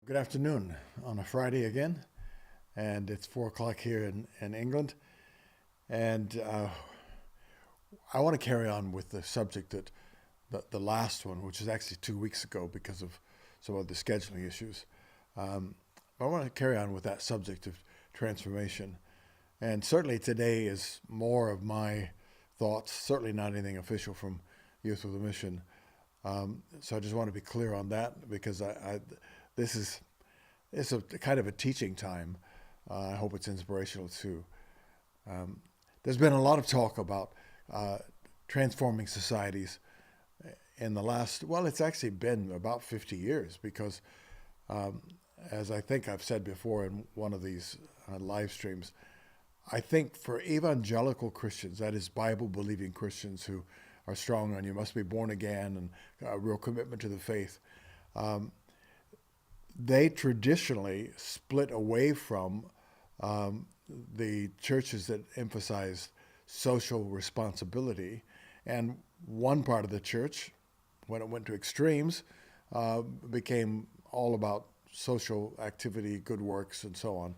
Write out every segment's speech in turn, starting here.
Good afternoon on a Friday again, and it's 4 o'clock here in England. And I want to carry on with the subject that the last one, which is actually 2 weeks ago because of some of the scheduling issues. Um, I want to carry on with that subject of transformation. And certainly today is more of my thoughts, certainly not anything official from Youth with a Mission. So I just want to be clear on that because this is it's a kind of a teaching time. I hope it's inspirational too. There's been a lot of talk about uh, transforming societies in the last, well, it's actually been about 50 years because, um, as I think I've said before in one of these live streams, I think for evangelical Christians, that is, Bible believing Christians who are strong on you must be born again and a real commitment to the faith, um, they traditionally split away from um, the churches that emphasized social responsibility. And one part of the church, when it went to extremes, became all about social activity, good works, and so on.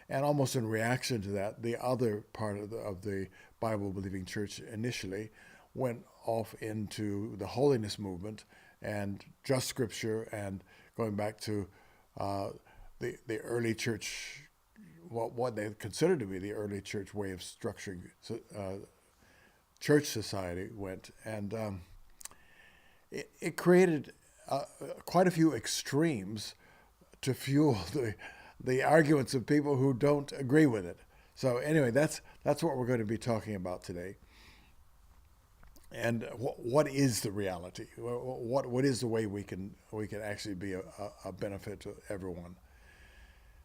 And almost in reaction to that, the other part of the Bible believing church initially went off into the holiness movement and just scripture and going back to uh, the early church, what they considered to be the early church way of structuring church society went. And it created quite a few extremes to fuel the arguments of people who don't agree with it. So anyway, that's what we're going to be talking about today. And what is the reality? What is the way we can actually be a benefit to everyone?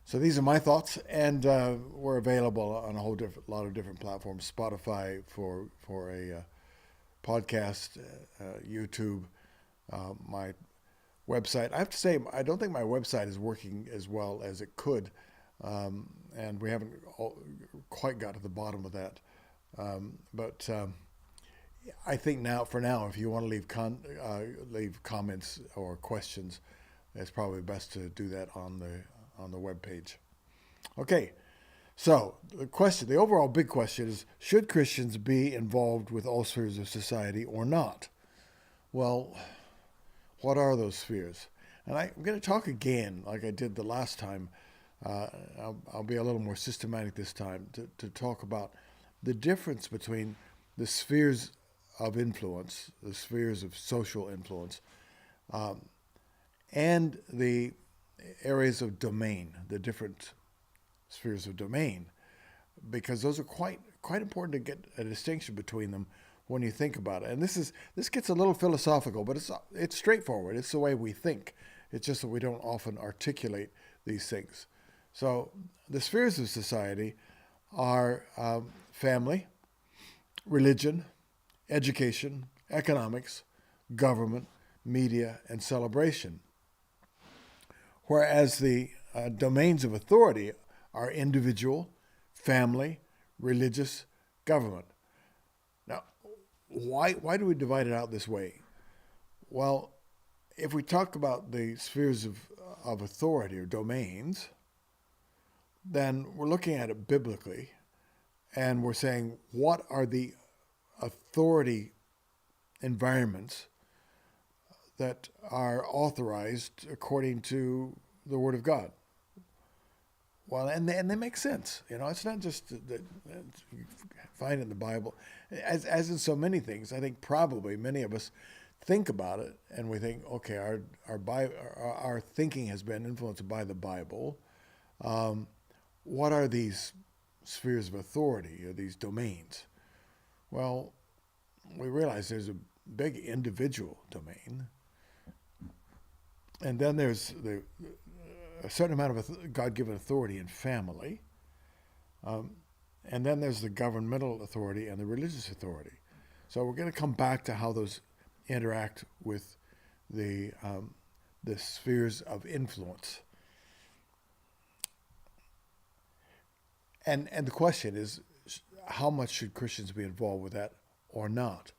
So these are my thoughts, and we're available on a whole lot of different platforms. Spotify for a podcast, YouTube, my website. I have to say, I don't think my website is working as well as it could, and we haven't quite got to the bottom of that. But I think for now, if you want to leave comments or questions, it's probably best to do that on the web page. Okay, so the overall big question is: should Christians be involved with all spheres of society or not? Well, what are those spheres? And I'm going to talk again, like I did the last time. Uh, I'll be a little more systematic this time to talk about the difference between the spheres of influence, the spheres of social influence, um, and the areas of domain, the different spheres of domain, because those are quite important to get a distinction between them when you think about it. And this gets a little philosophical, but it's straightforward. It's the way we think. It's just that we don't often articulate these things. So the spheres of society are family, religion, education, economics, government, media, and celebration. Whereas the domains of authority are individual, family, religious, government. Now, why do we divide it out this way? Well, if we talk about the spheres of authority or domains, then we're looking at it biblically and we're saying what are the authority environments that are authorized according to the Word of God. Well, and they make sense. You know, it's not just that you find it in the Bible. As in so many things, I think probably many of us think about it and we think, okay, our thinking has been influenced by the Bible. Um, what are these spheres of authority or these domains? Well, we realize there's a big individual domain, and then there's a certain amount of God-given authority in family, um, and then there's the governmental authority and the religious authority. So we're going to come back to how those interact with the spheres of influence. And the question is, how much should Christians be involved with that or not?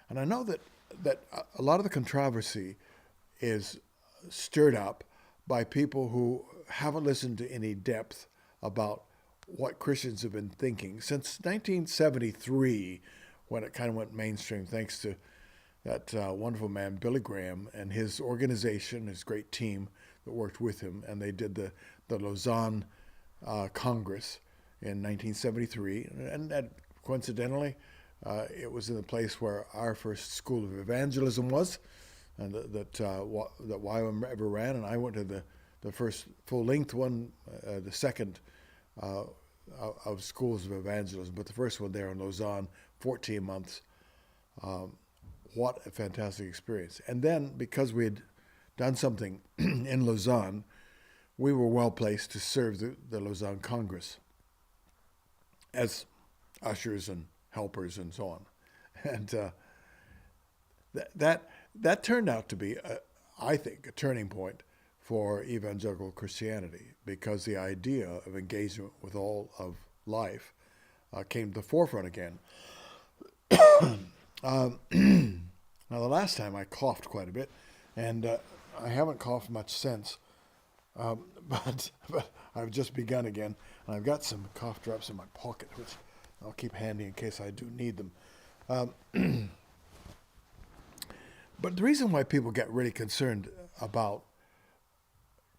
And I know that a lot of the controversy is stirred up by people who haven't listened to any depth about what Christians have been thinking since 1973, when it kind of went mainstream, thanks to that wonderful man, Billy Graham, and his organization, his great team that worked with him. And they did the Lausanne Congress in 1973. And that, coincidentally, it was in the place where our first school of evangelism was, and that YWAM ever ran. And I went to the first full-length one, the second of schools of evangelism, but the first one there in Lausanne, 14 months. What a fantastic experience. And then, because we had done something in Lausanne, we were well placed to serve the Lausanne Congress as ushers and helpers and so on. And that turned out to be, I think, a turning point for evangelical Christianity, because the idea of engagement with all of life came to the forefront again. Now, the last time I coughed quite a bit, and I haven't coughed much since, but I've just begun again, and I've got some cough drops in my pocket, which I'll keep handy in case I do need them. But the reason why people get really concerned about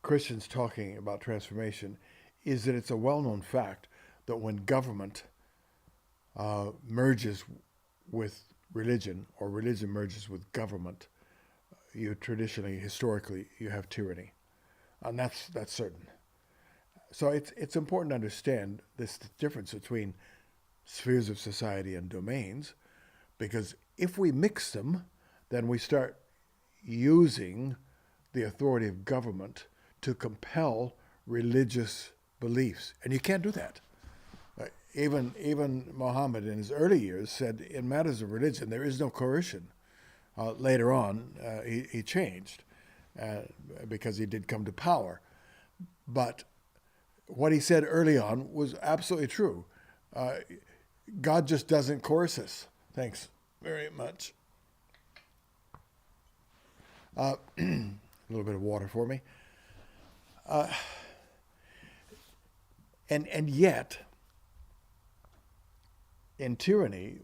Christians talking about transformation is that it's a well-known fact that when government merges with religion, or religion merges with government, you traditionally, historically, you have tyranny, and that's certain. So it's important to understand this difference between spheres of society and domains, because if we mix them, then we start using the authority of government to compel religious beliefs, and you can't do that. Even Muhammad in his early years said, in matters of religion, there is no coercion. Later on, he changed because he did come to power. But what he said early on was absolutely true. God just doesn't coerce us. Thanks very much. A little bit of water for me. And yet, in tyranny,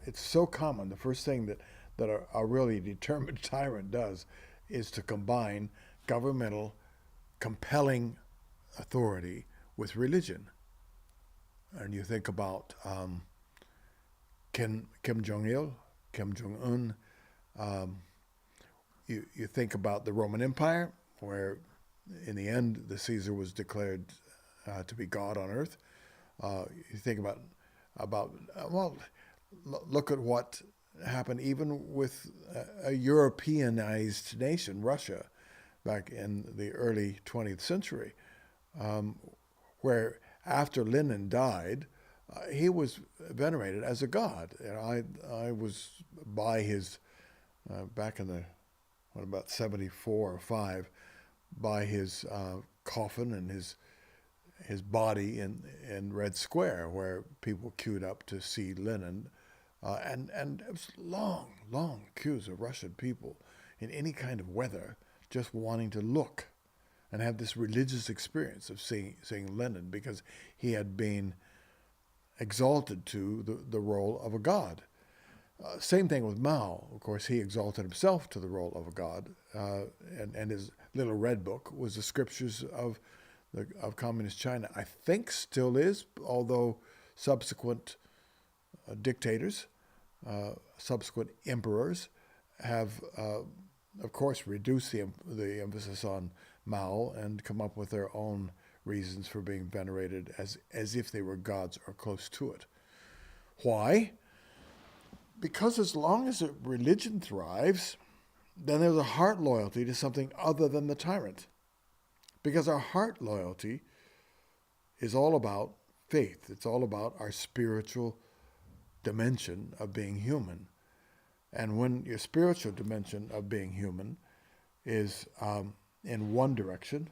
it's so common. The first thing that a really determined tyrant does is to combine governmental compelling authority with religion. And you think about Kim Jong-il, Kim Jong-un. You think about the Roman Empire, where in the end the Caesar was declared to be God on earth. You think about look at what happened even with a Europeanized nation, Russia, back in the early 20th century, where after Lenin died, he was venerated as a god. And I was by his, back in about 74 or 5, by his coffin and his body in Red Square, where people queued up to see Lenin. And it was long queues of Russian people in any kind of weather, just wanting to look and have this religious experience of seeing Lenin, because he had been exalted to the role of a god. Same thing with Mao. Of course, he exalted himself to the role of a god, and his little red book was the scriptures of communist China. I think still is, although subsequent dictators, subsequent emperors have, of course, reduced the emphasis on Mao and come up with their own reasons for being venerated as if they were gods or close to it. Why? Because as long as a religion thrives, then there's a heart loyalty to something other than the tyrant. Because our heart loyalty is all about faith. It's all about our spiritual dimension of being human. And when your spiritual dimension of being human is in one direction,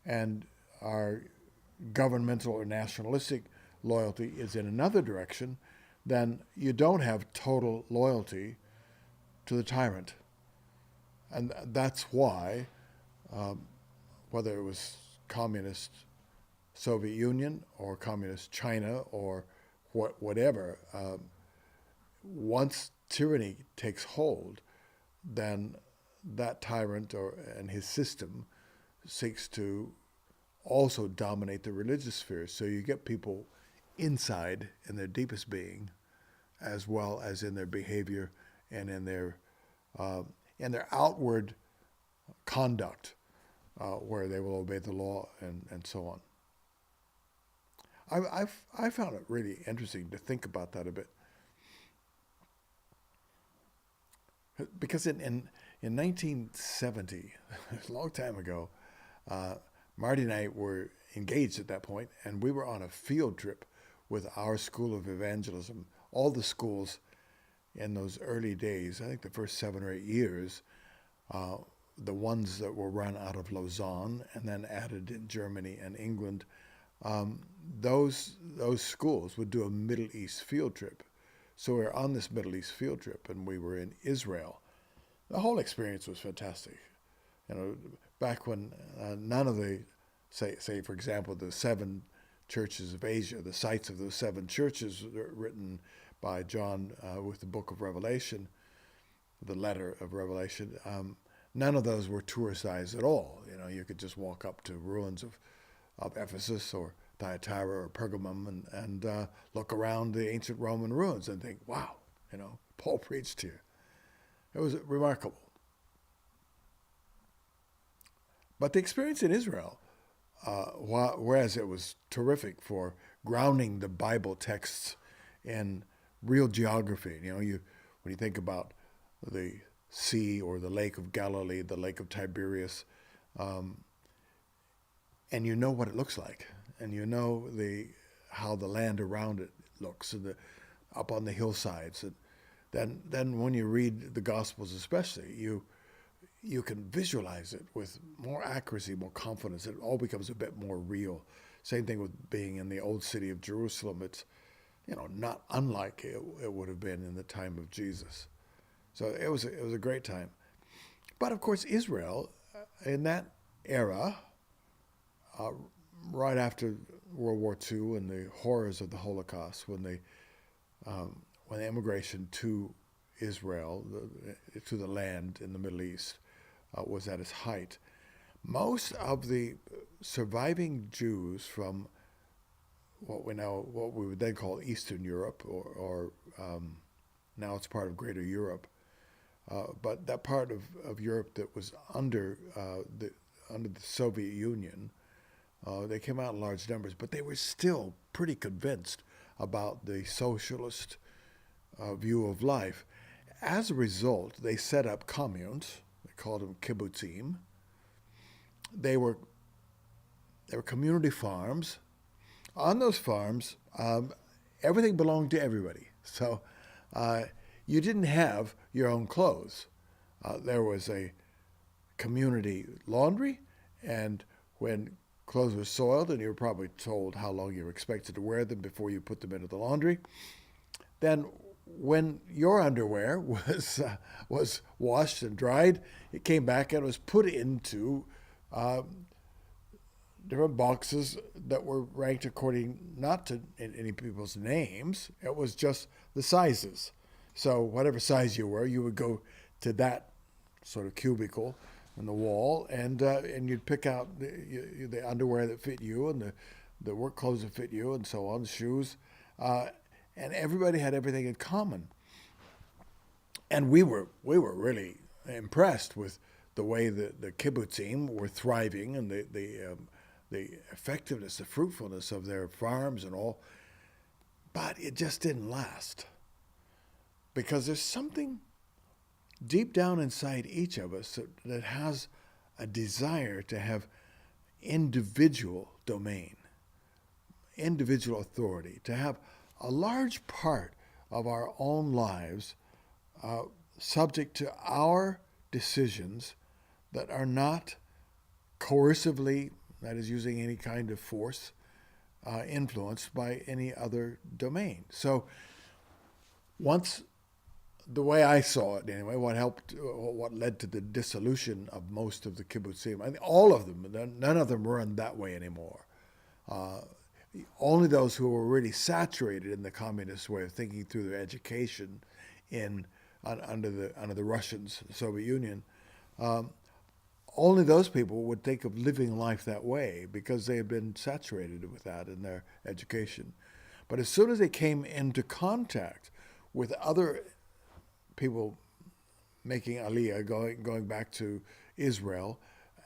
and our governmental or nationalistic loyalty is in another direction, then you don't have total loyalty to the tyrant. And that's why whether it was communist Soviet Union or communist China or whatever, once tyranny takes hold, then that tyrant and his system seeks to also dominate the religious sphere. So you get people inside in their deepest being, as well as in their behavior and in their outward conduct, where they will obey the law and so on. I found it really interesting to think about that a bit, because in 1970, a long time ago, Marty and I were engaged at that point, and we were on a field trip with our School of Evangelism. All the schools in those early days, I think the first 7 or 8 years, the ones that were run out of Lausanne and then added in Germany and England, those schools would do a Middle East field trip. So we were on this Middle East field trip, and we were in Israel. The whole experience was fantastic. Back when none of the, say for example, the 7 churches of Asia, the sites of those 7 churches written by John with the book of Revelation, the letter of Revelation, none of those were touristized at all. You could just walk up to ruins of Ephesus or Thyatira or Pergamum and look around the ancient Roman ruins and think, wow, Paul preached here. It was remarkable. But the experience in Israel, whereas it was terrific for grounding the Bible texts in real geography, when you think about the sea or the Lake of Galilee, the Lake of Tiberias, and you know what it looks like, and you know how the land around it looks, and up on the hillsides, and then when you read the Gospels especially, you can visualize it with more accuracy, more confidence. It all becomes a bit more real. Same thing with being in the old city of Jerusalem. It's not unlike it would have been in the time of Jesus. So it was a great time. But of course, Israel, in that era, right after World War II and the horrors of the Holocaust, when the immigration to Israel, to the land in the Middle East, was at its height, most of the surviving Jews from what we would then call Eastern Europe, or now it's part of Greater Europe, but that part of Europe that was under the Soviet Union, they came out in large numbers, but they were still pretty convinced about the socialist view of life. As a result, they set up communes. They called them kibbutzim. They were community farms. On those farms, everything belonged to everybody. So you didn't have your own clothes. There was a community laundry, and when clothes were soiled, and you were probably told how long you were expected to wear them before you put them into the laundry, then when your underwear was washed and dried, it came back and was put into different boxes that were ranked according not to any people's names. It was just the sizes. So whatever size you were, you would go to that sort of cubicle in the wall, and you'd pick out the underwear that fit you and the work clothes that fit you and so on, the shoes. And everybody had everything in common. And we were really impressed with the way the kibbutzim were thriving, and the effectiveness, the fruitfulness of their farms and all. But it just didn't last. Because there's something deep down inside each of us that has a desire to have individual domain, individual authority, to have a large part of our own lives subject to our decisions that are not coercively, that is, using any kind of force, influenced by any other domain. So once the way I saw it anyway, what led to the dissolution of most of the kibbutzim, I think all of them, none of them run that way anymore. Only those who were really saturated in the communist way of thinking through their education under the Russians, the Soviet Union, only those people would think of living life that way because they had been saturated with that in their education. But as soon as they came into contact with other people making Aliyah, going back to Israel,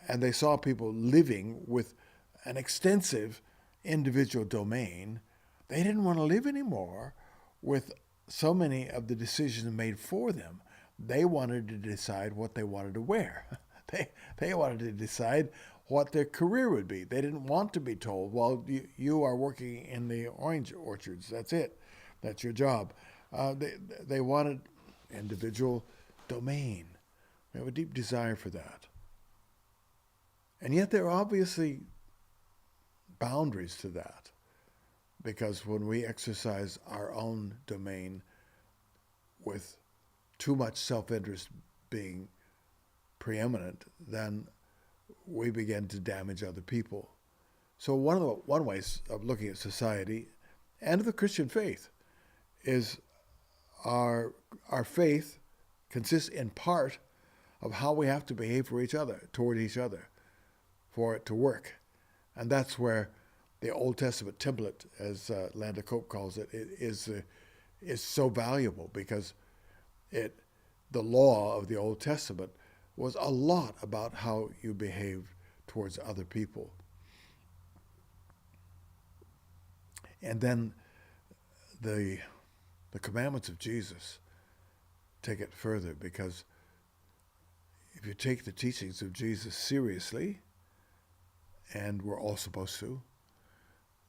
and they saw people living with an extensive individual domain, they didn't want to live anymore with so many of the decisions made for them. They wanted to decide what they wanted to wear. They wanted to decide what their career would be. They didn't want to be told, well, you are working in the orange orchards. That's it. That's your job. They wanted individual domain. We have a deep desire for that. And yet there are obviously boundaries to that, because when we exercise our own domain with too much self-interest being preeminent, then we begin to damage other people. So one way of looking at society and the Christian faith is our faith consists in part of how we have to behave toward each other, for it to work. And that's where the Old Testament template, as Landa Cope calls it, is so valuable, because the law of the Old Testament was a lot about how you behave towards other people. And then the commandments of Jesus take it further, because if you take the teachings of Jesus seriously, and we're all supposed to,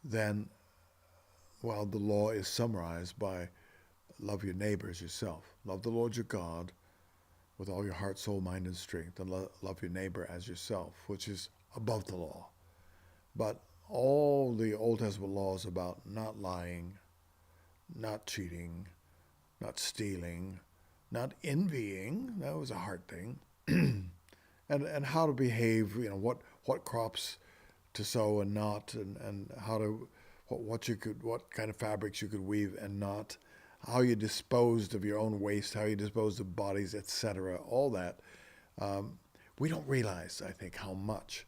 then, well, the law is summarized by love your neighbor as yourself. Love the Lord your God with all your heart, soul, mind, and strength, and love your neighbor as yourself, which is above the law. But all the Old Testament laws about not lying, not cheating, not stealing, not envying, that was a hard thing, and how to behave, what crops to sow and not, and how to, what kind of fabrics you could weave and not, how you disposed of your own waste, how you disposed of bodies, etc., all that. We don't realize, I think, how much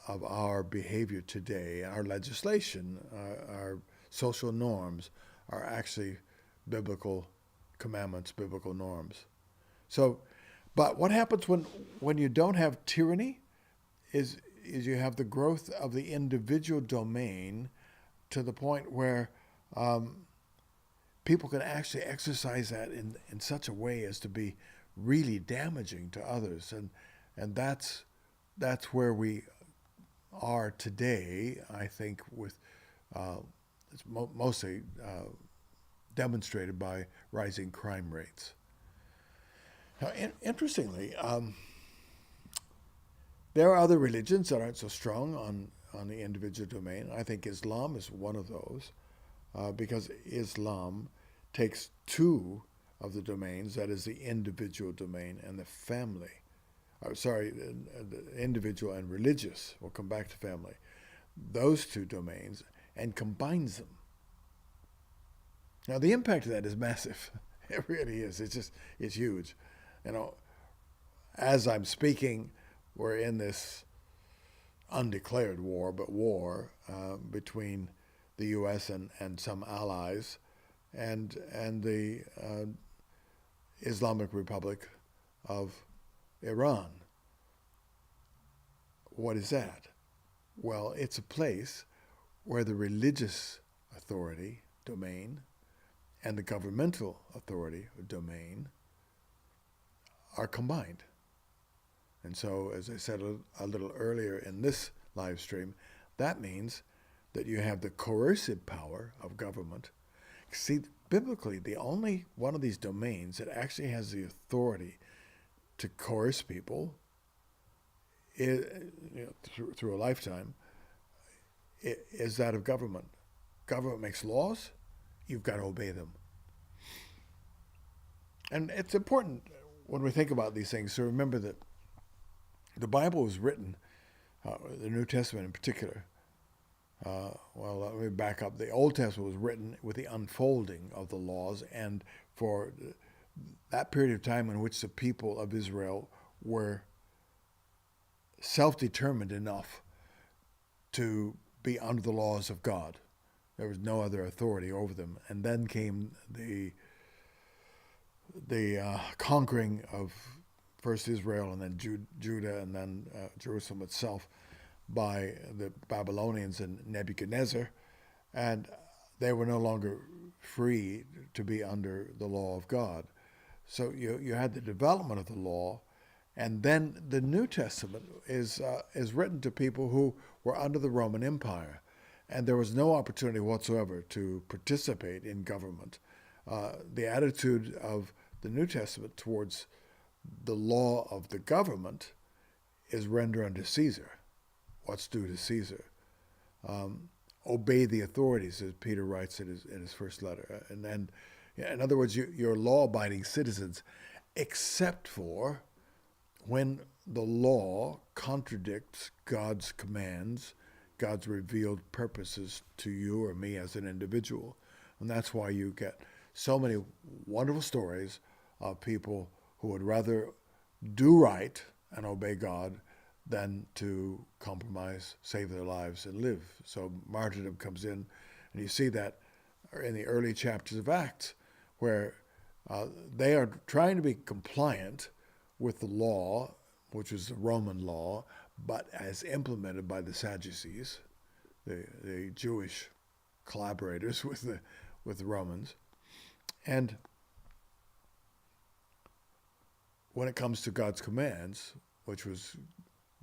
of our behavior today, our legislation, our social norms, are actually biblical commandments, biblical norms. So, but what happens when you don't have tyranny is you have the growth of the individual domain to the point where people can actually exercise that in such a way as to be really damaging to others. And that's where we are today, I think, with it's mostly demonstrated by rising crime rates. Now, interestingly, there are other religions that aren't so strong on the individual domain. I think Islam is one of those, because Islam takes two of the domains, that is the individual domain and the family. The individual and religious, we'll come back to family, those two domains, and combines them. Now, the impact of that is massive. It really is. It's huge. As I'm speaking, we're in this undeclared war, but war between the U.S. and some allies and the Islamic Republic of Iran. What is that? Well, it's a place where the religious authority, domain, and the governmental authority, domain, are combined. And so, as I said a little earlier in this live stream, that means that you have the coercive power of government. See, biblically, the only one of these domains that actually has the authority to coerce people through a lifetime is that of government. Government makes laws, you've got to obey them. And it's important when we think about these things to remember that the Bible was written, the New Testament in particular. Well, let me back up. The Old Testament was written with the unfolding of the laws, and for that period of time in which the people of Israel were self-determined enough to be under the laws of God. There was no other authority over them. And then came the conquering of first Israel and then Judah and then Jerusalem itself by the Babylonians and Nebuchadnezzar, and they were no longer free to be under the law of God. So you had the development of the law, and then the New Testament is written to people who were under the Roman Empire, and there was no opportunity whatsoever to participate in government. The attitude of the New Testament towards the law of the government is render unto Caesar what's due to Caesar. Obey the authorities, as Peter writes in his first letter. And then, in other words, you're law-abiding citizens, except for when the law contradicts God's commands, God's revealed purposes to you or me as an individual. And that's why you get so many wonderful stories of people who would rather do right and obey God than to compromise, save their lives, and live. So martyrdom comes in, and you see that in the early chapters of Acts, where they are trying to be compliant with the law, which was the Roman law, but as implemented by the Sadducees, the Jewish collaborators with the Romans. And when it comes to God's commands, which was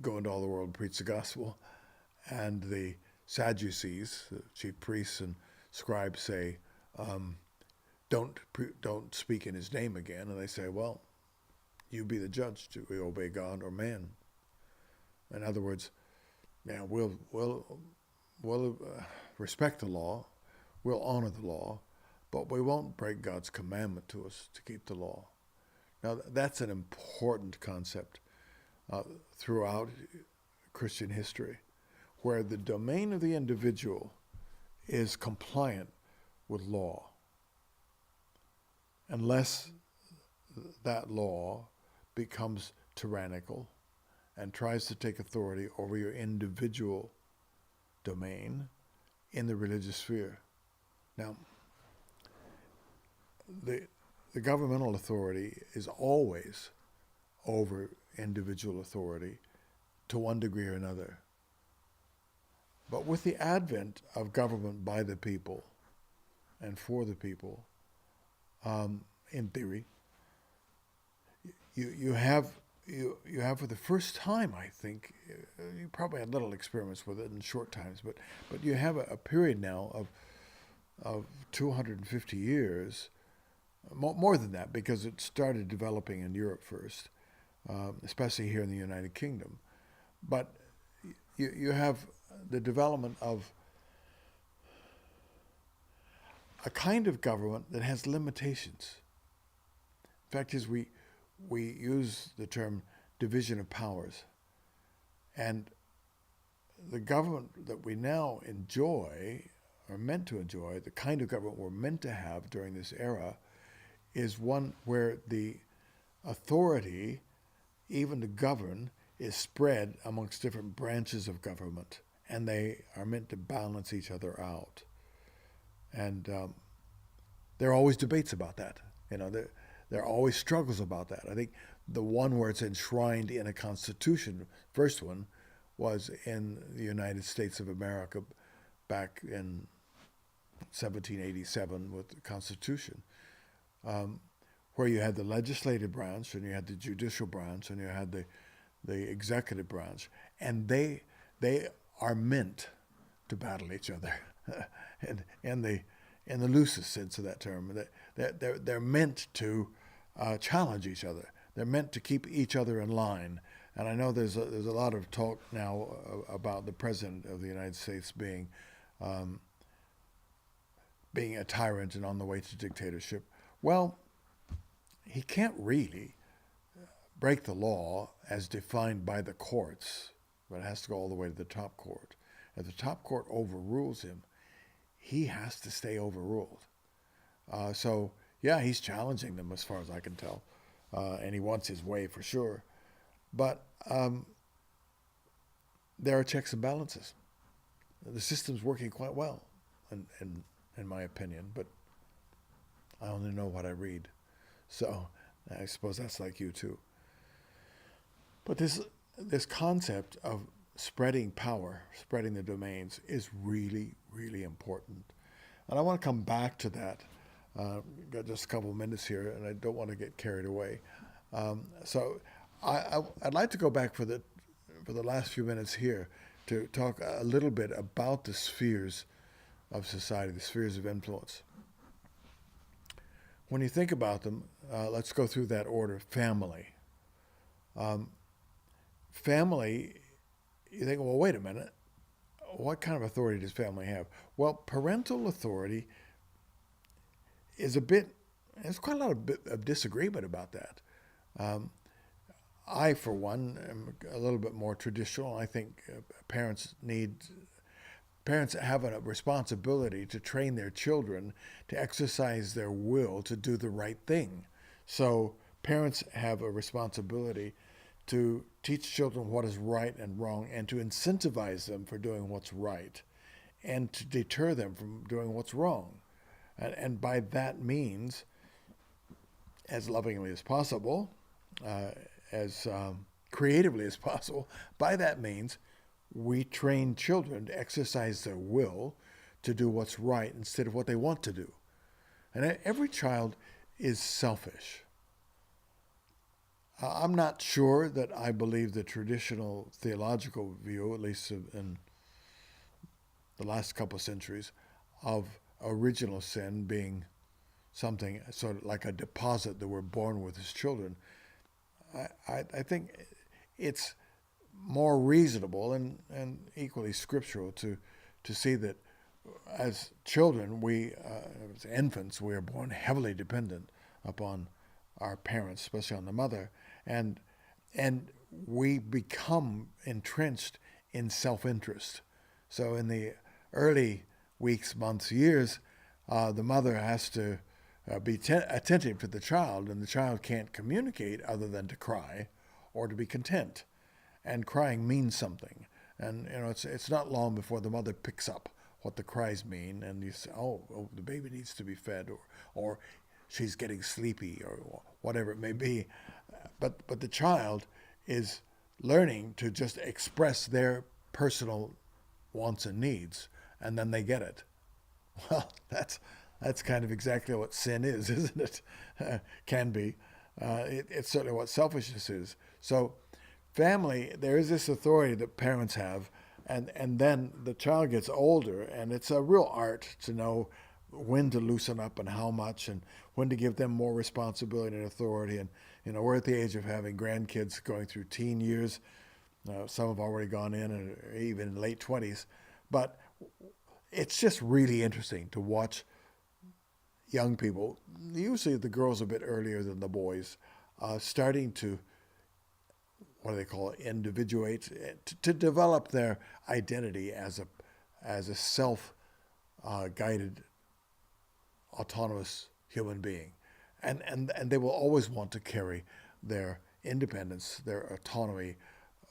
go into all the world and preach the gospel, and the Sadducees, the chief priests and scribes, say, don't speak in his name again. And they say, well, you be the judge. Do we obey God or man? In other words, yeah, we'll respect the law, we'll honor the law, but we won't break God's commandment to us to keep the law. Now, that's an important concept throughout Christian history, where the domain of the individual is compliant with law, unless that law becomes tyrannical and tries to take authority over your individual domain in the religious sphere. Now, the governmental authority is always over individual authority to one degree or another. But with the advent of government by the people and for the people, in theory, you have for the first time, I think, you probably had little experience with it in short times, but you have a period now of 250 years, more than that, because it started developing in Europe first, especially here in the United Kingdom. But you have the development of a kind of government that has limitations. In fact, is we use the term division of powers. And the government that we now enjoy, are meant to enjoy, the kind of government we're meant to have during this era, is one where the authority, even to govern, is spread amongst different branches of government, and they are meant to balance each other out. And there are always debates about that. There are always struggles about that. I think the one where it's enshrined in a constitution, first one, was in the United States of America back in 1787 with the Constitution, where you had the legislative branch and you had the judicial branch and you had the executive branch, and they are meant to battle each other, in the loosest sense of that term. They're meant to challenge each other. They're meant to keep each other in line. And I know there's a lot of talk now about the President of the United States being a tyrant and on the way to dictatorship. Well, he can't really break the law as defined by the courts, but it has to go all the way to the top court. If the top court overrules him, he has to stay overruled. So, yeah, he's challenging them as far as I can tell, and he wants his way for sure. But there are checks and balances. The system's working quite well, in my opinion, but I only know what I read. So I suppose that's like you too. But this concept of spreading power, spreading the domains, is really, really important. And I want to come back to that. Got just a couple of minutes here, and I don't want to get carried away. So I'd like to go back for the last few minutes here to talk a little bit about the spheres of society, the spheres of influence. When you think about them, let's go through that order. Family. Family, you think, well, wait a minute. What kind of authority does family have? Well, parental authority is there's quite a lot of disagreement about that. I, for one, am a little bit more traditional. I think parents have a responsibility to train their children to exercise their will to do the right thing. So parents have a responsibility to teach children what is right and wrong and to incentivize them for doing what's right and to deter them from doing what's wrong. And by that means, as lovingly as possible, as creatively as possible, by that means, we train children to exercise their will to do what's right instead of what they want to do. And every child is selfish. I'm not sure that I believe the traditional theological view, at least in the last couple of centuries, of original sin being something sort of like a deposit that we're born with as children. I think it's more reasonable and equally scriptural to see that as children, as infants, we are born heavily dependent upon our parents, especially on the mother, and we become entrenched in self-interest. So in the early weeks, months, years, the mother has to be attentive to the child, and the child can't communicate other than to cry or to be content. And crying means something. And it's not long before the mother picks up what the cries mean, and you say, oh, the baby needs to be fed, or she's getting sleepy, or whatever it may be. But the child is learning to just express their personal wants and needs, and then they get it. Well, that's kind of exactly what sin is, isn't it? Can be. It's certainly what selfishness is. So family, there is this authority that parents have, and then the child gets older, and it's a real art to know when to loosen up and how much, and when to give them more responsibility and authority. And we're at the age of having grandkids going through teen years. Some have already gone in, and even in late 20s. But it's just really interesting to watch young people, usually the girls a bit earlier than the boys, starting to, what do they call it, individuate, to develop their identity as a self-guided, autonomous human being. And they will always want to carry their independence, their autonomy,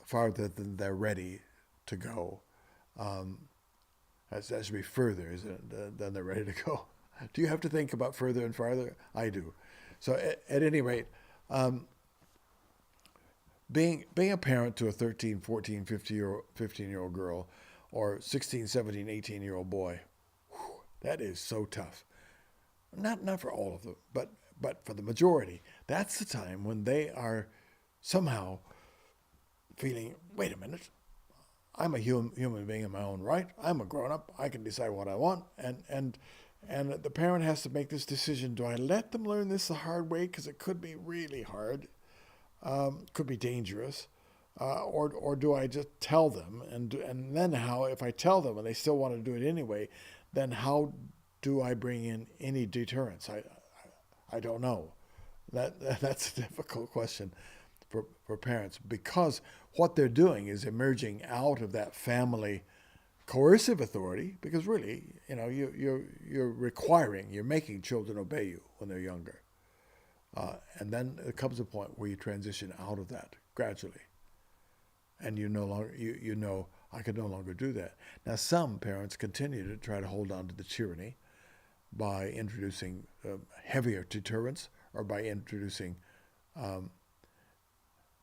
farther than they're ready to go. That should be further, isn't it, than they're ready to go. Do you have to think about further and farther? I do. So at any rate, being a parent to a 13, 14, 15-year-old girl, or 16, 17, 18-year-old boy, that is so tough. Not for all of them, but for the majority. That's the time when they are somehow feeling, wait a minute, I'm a human being in my own right. I'm a grown-up. I can decide what I want. And the parent has to make this decision. Do I let them learn this the hard way? Because it could be really hard. Could be dangerous. Or do I just tell them? And then how, if I tell them and they still want to do it anyway, then how do I bring in any deterrence? I don't know. That's a difficult question for parents, because what they're doing is emerging out of that family coercive authority, because really, you're making children obey you when they're younger. And then there comes a point where you transition out of that gradually, and you no longer you know I can no longer do that. Now, some parents continue to try to hold on to the tyranny by introducing heavier deterrents, or by introducing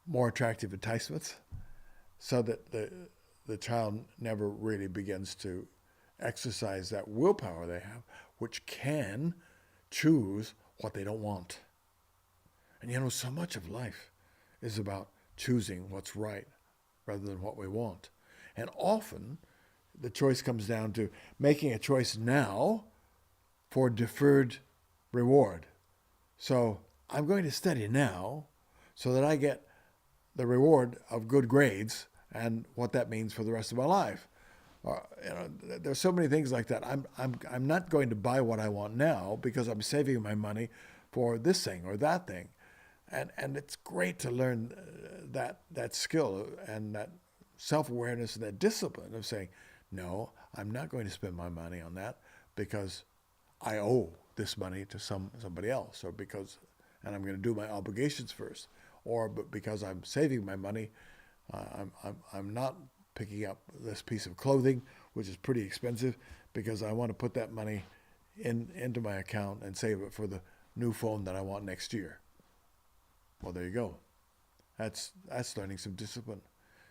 more attractive enticements, so that the child never really begins to exercise that willpower they have, which can choose what they don't want. And so much of life is about choosing what's right rather than what we want. And often the choice comes down to making a choice now for deferred reward. So I'm going to study now so that I get the reward of good grades and what that means for the rest of my life. There's so many things like that. I'm not going to buy what I want now because I'm saving my money for this thing or that thing. And it's great to learn that skill and that self-awareness and that discipline of saying, no, I'm not going to spend my money on that because I owe this money to somebody else, and I'm going to do my obligations first, but because I'm saving my money, I'm not picking up this piece of clothing, which is pretty expensive, because I want to put that money into my account and save it for the new phone that I want next year. Well, there you go. That's learning some discipline.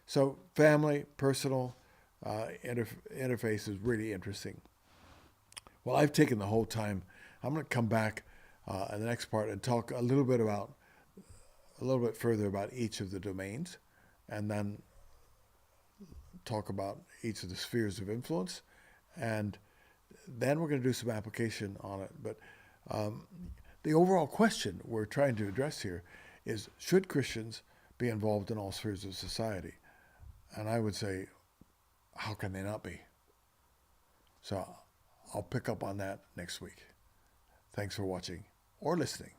So family, personal interface is really interesting. Well, I've taken the whole time. I'm going to come back in the next part and talk a little bit further about each of the domains, and then talk about each of the spheres of influence, and then we're going to do some application on it. But the overall question we're trying to address here is, should Christians be involved in all spheres of society? And I would say, how can they not be? So I'll pick up on that next week. Thanks for watching or listening.